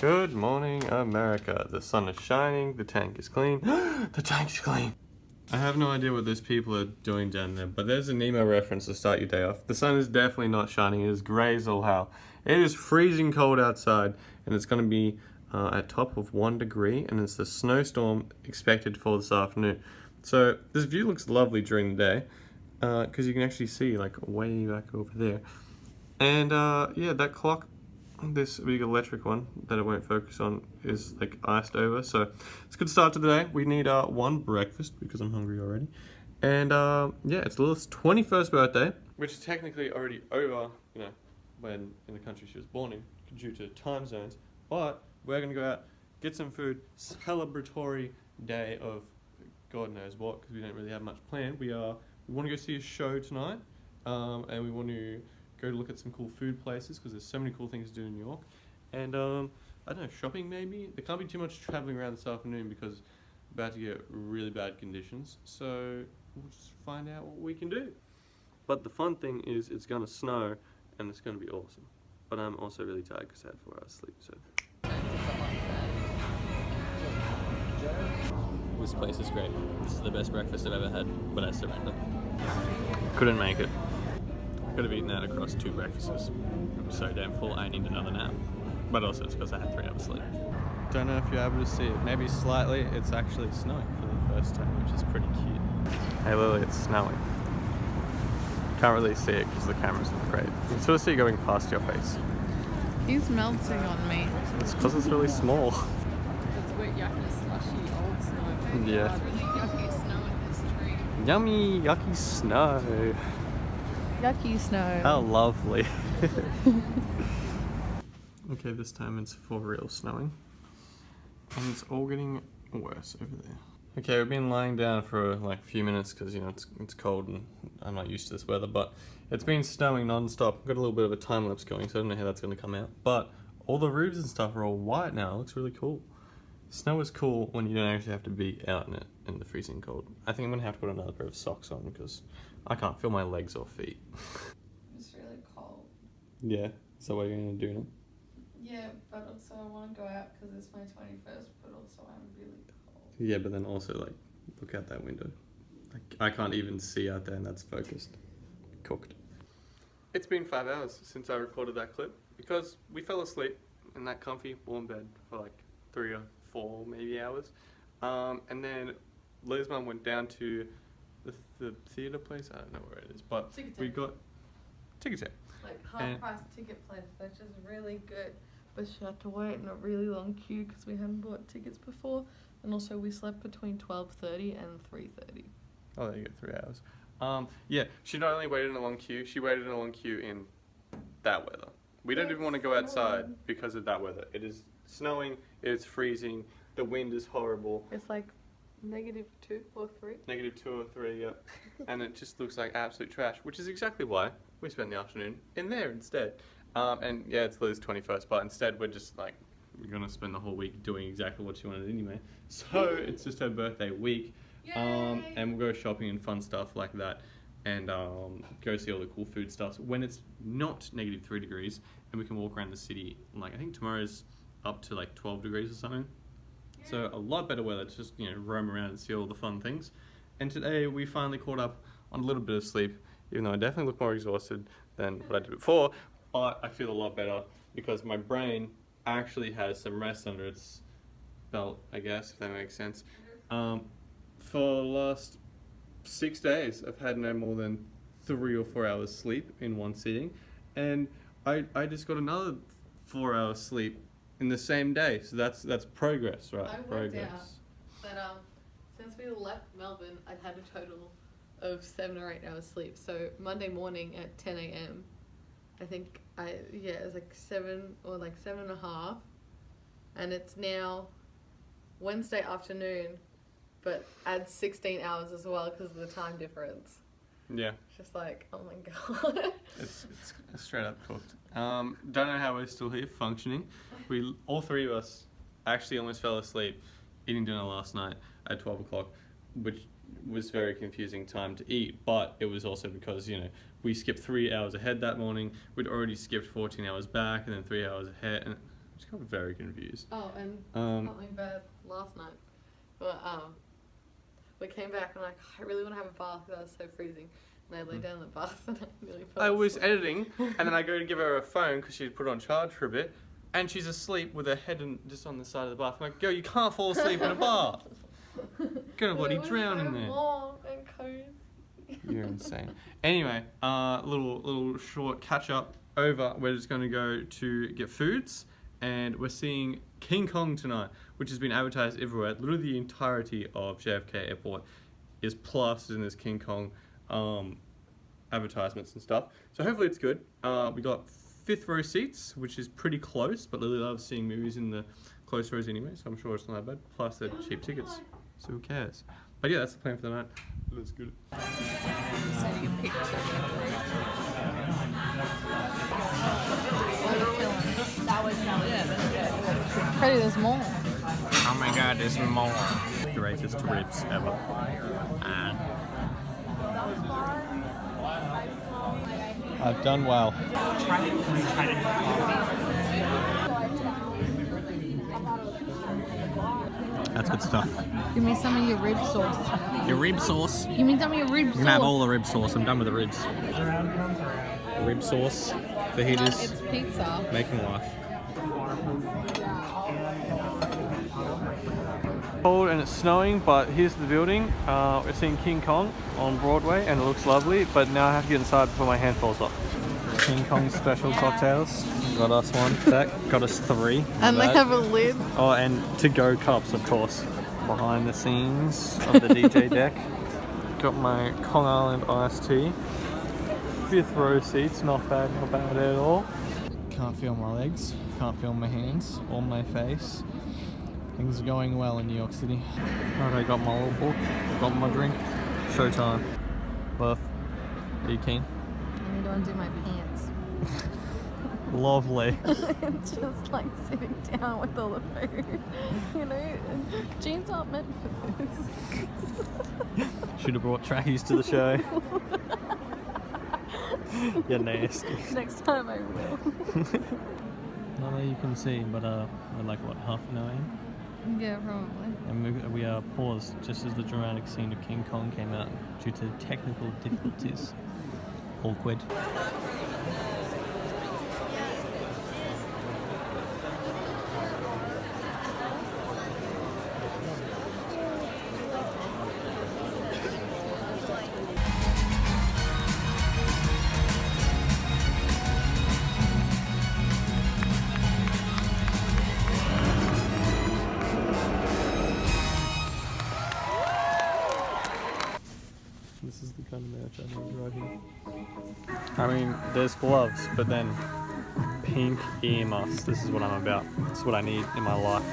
Good morning, America. The sun is shining, the tank is clean. The tank is clean. I have no idea what those people are doing down there, but there's a Nemo reference to start your day off. The sun is definitely not shining. It is grey as all hell. It is freezing cold outside, and it's going to be at top of 1 degree, and it's a snowstorm expected for this afternoon. So this view looks lovely during the day, because you can actually see like way back over there. And yeah, that clock, this big electric one that it won't focus on, is like iced over. So it's a good start to the day. We need one breakfast because I'm hungry already. And yeah, it's Lilith's 21st birthday, which is technically already over, you know, when in the country she was born in, due to time zones. But we're gonna go out, get some food, celebratory day of God knows what, because we don't really have much planned. We want to go see a show tonight, and we want to go look at some cool food places because there's so many cool things to do in New York. And I don't know, shopping maybe? There can't be too much traveling around this afternoon because we're about to get really bad conditions. So we'll just find out what we can do. But the fun thing is it's going to snow and it's going to be awesome. But I'm also really tired because I had 4 hours sleep. So this place is great. This is the best breakfast I've ever had, but I surrender. Couldn't make it. Could have eaten that across 2 breakfasts. I'm so damn full, I need another nap. But also it's because I had 3 hours sleep. Don't know if you're able to see it. Maybe slightly. It's actually snowing for the first time, which is pretty cute. Hey Lily, it's snowing. Can't really see it because the camera's not great. You can sort of see it going past your face. He's melting on me. It's because it's really small. It's wet, yucky, slushy, old snow. Yeah. Really yucky snow in this tree. Yummy, yucky snow. Yucky snow. How lovely. Okay, this time it's for real snowing. And it's all getting worse over there. Okay, we've been lying down for like a few minutes because, you know, it's cold and I'm not used to this weather, but it's been snowing non-stop. I've got a little bit of a time lapse going, so I don't know how that's going to come out. But all the roofs and stuff are all white now. It looks really cool. Snow is cool when you don't actually have to be out in it in the freezing cold. I think I'm going to have to put another pair of socks on because I can't feel my legs or feet. It's really cold. Yeah, is that what you're going to do now? Yeah, but also I want to go out because it's my 21st, but also I'm really cold. Yeah, but then also, like, look out that window. Like, I can't even see out there and that's focused. Cooked. It's been 5 hours since I recorded that clip because we fell asleep in that comfy, warm bed for like 3 or 4 maybe hours. And then Liz's mum went down to the theatre place. I don't know where it is, but we got ticket. Like half-price ticket place, which is really good. But she had to wait in a really long queue because we hadn't bought tickets before. And also we slept between 12:30 and 3:30. Oh, there you go, 3 hours. Yeah, she not only waited in a long queue, she waited in a long queue in that weather. We don't even want to go outside because of that weather. It is snowing, it's freezing, the wind is horrible. It's like -2 or 3. -2 or 3, yeah. And it just looks like absolute trash, which is exactly why we spent the afternoon in there instead. And yeah, it's Liz's 21st, but instead we're just like, we're going to spend the whole week doing exactly what she wanted anyway. So it's just her birthday week. And we'll go shopping and fun stuff like that. And go see all the cool food stuff when it's not -3 degrees and we can walk around the city. Like, I think tomorrow's up to like 12 degrees or something. So a lot better weather to just, you know, roam around and see all the fun things. And today we finally caught up on a little bit of sleep, even though I definitely look more exhausted than what I did before. But I feel a lot better because my brain actually has some rest under its belt, I guess, if that makes sense. For the last 6 days, I've had no more than 3 or 4 hours sleep in one sitting. And I just got another 4 hours sleep in the same day, so that's progress, right? I worked out that since we left Melbourne, I'd had a total of 7 or 8 hours sleep. So Monday morning at 10 a.m, I think it was like 7 or like 7.5, and it's now Wednesday afternoon, but add 16 hours as well because of the time difference. Yeah. It's just like, oh my god. It's straight up cooked. Don't know how we're still here functioning. All 3 of us actually almost fell asleep eating dinner last night at 12 o'clock, which was very confusing time to eat, but it was also because, you know, we skipped 3 hours ahead that morning. We'd already skipped 14 hours back and then 3 hours ahead, and Just got very confused. Oh, and something bad last night. But we came back and I'm like, I really want to have a bath because I was so freezing. And I lay down in the bath and I nearly fell I was asleep. editing, and then I go to give her a phone because she'd put it on charge for a bit, and she's asleep with her head just on the side of the bath. I'm like, girl, you can't fall asleep in a bath. Gonna bloody drown in there. Warm and cozy. You're insane. Anyway, little short catch up over. We're just going to go to get foods, and we're seeing King Kong tonight, which has been advertised everywhere. Literally the entirety of JFK Airport is plastered in this King Kong advertisements and stuff. So hopefully it's good. We got 5th row seats, which is pretty close, but Lily loves seeing movies in the close rows anyway, so I'm sure it's not that bad. Plus they're cheap tickets, so who cares? But yeah, that's the plan for the night. Let's go. Sending a picture. Kody, there's more. Oh my god, there's more. Greatest ribs ever. I've done well. That's good stuff. Give me some of your rib sauce. Your rib sauce? Give me some of your rib sauce. You can have all the rib sauce. I'm done with the ribs. Rib sauce, fajitas, It's pizza. making life. Cold and it's snowing, but here's the building. We're seeing King Kong on Broadway and it looks lovely, but now I have to get inside before my hand falls off. King Kong special cocktails. Got us one. That got us 3. And they have a lid. Oh, and to-go cups, of course. Behind the scenes of the DJ deck. Got my Kong Island iced tea. 5th row seats, not bad at all. Can't feel my legs, can't feel my hands or my face. Things are going well in New York City. Alright, I got my little book, got my drink. Showtime. Birth. Are you keen? I need to undo my pants. Lovely. It's just like sitting down with all the food. You know, jeans aren't meant for this. Should have brought trackies to the show. You're nasty. Next time I will. Not that you can see, but we're like what, half an hour in? Yeah, probably. And we are paused just as the dramatic scene of King Kong came out due to technical difficulties. Awkward. This is the kind of merch I need right here. I mean, there's gloves, but then pink ear muffs. This is what I'm about. This is what I need in my life.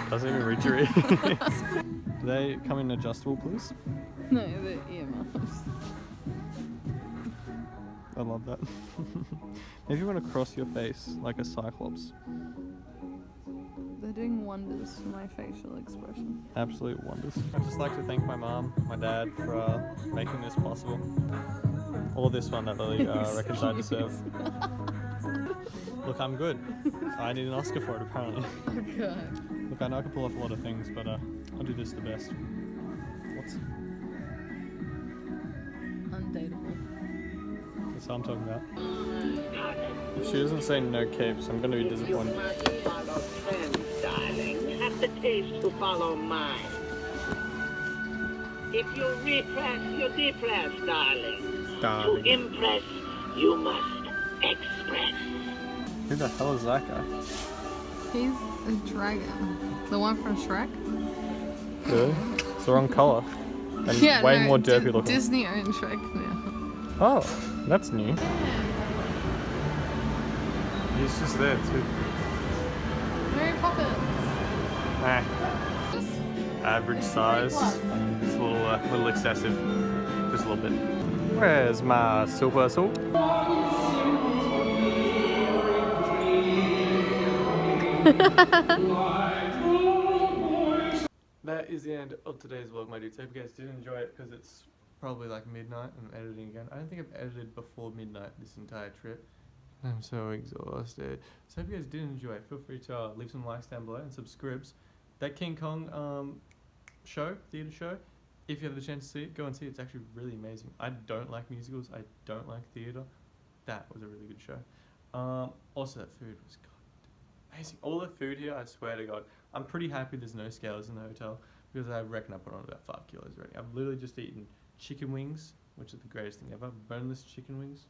Doesn't even reach your ears. Do they come in adjustable, please? No, the earmuffs. I love that. Maybe you want to cross your face like a cyclops. They're doing wonders for my facial expression. Absolute wonders. I'd just like to thank my mom, my dad for making this possible. Or this one that Lily reckons I deserve. Look, I'm good. I need an Oscar for it, apparently. Oh god. Look, I know I can pull off a lot of things, but I'll do this the best. What's... Undateable. That's what I'm talking about. If she doesn't say no capes, I'm going to be disappointed. Darling, have the taste to follow mine. If you repress, you depress, darling. Darling. To impress, you must express. Who the hell is that guy? He's a dragon. The one from Shrek? Really? It's the wrong colour. And way more derpy looking. Disney owns Shrek now. Oh, that's new. He's just there too. Mary Poppins. Nah. Average size. It's a little excessive. Just a little bit. Where's my super soap? That is the end of today's vlog, my dudes. I hope you guys did enjoy it because it's probably like midnight and I'm editing again. I don't think I've edited before midnight this entire trip. I'm so exhausted. So if you guys did enjoy, feel free to leave some likes down below and subscribes. That King Kong theatre show, if you have the chance to see it, go and see it. It's actually really amazing. I don't like musicals. I don't like theatre. That was a really good show. Also, that food was amazing. All the food here, I swear to God, I'm pretty happy there's no scales in the hotel because I reckon I put on about 5 kilos already. I've literally just eaten chicken wings, which is the greatest thing ever. Boneless chicken wings.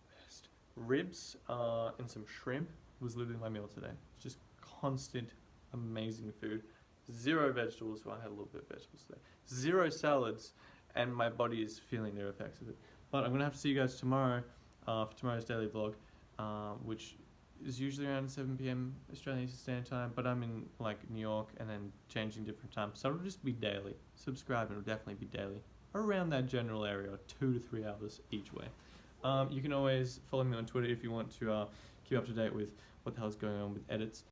Best. Ribs and some shrimp was literally my meal today. It's just constant, amazing food. 0 vegetables, well, I had a little bit of vegetables today. 0 salads, and my body is feeling the effects of it. But I'm going to have to see you guys tomorrow for tomorrow's daily vlog, which is usually around 7 p.m. Australian Eastern Standard Time, but I'm in like New York and then changing different times, so it'll just be daily. Subscribe and it'll definitely be daily, around that general area, 2 to 3 hours each way. You can always follow me on Twitter if you want to keep up to date with what the hell's going on with edits.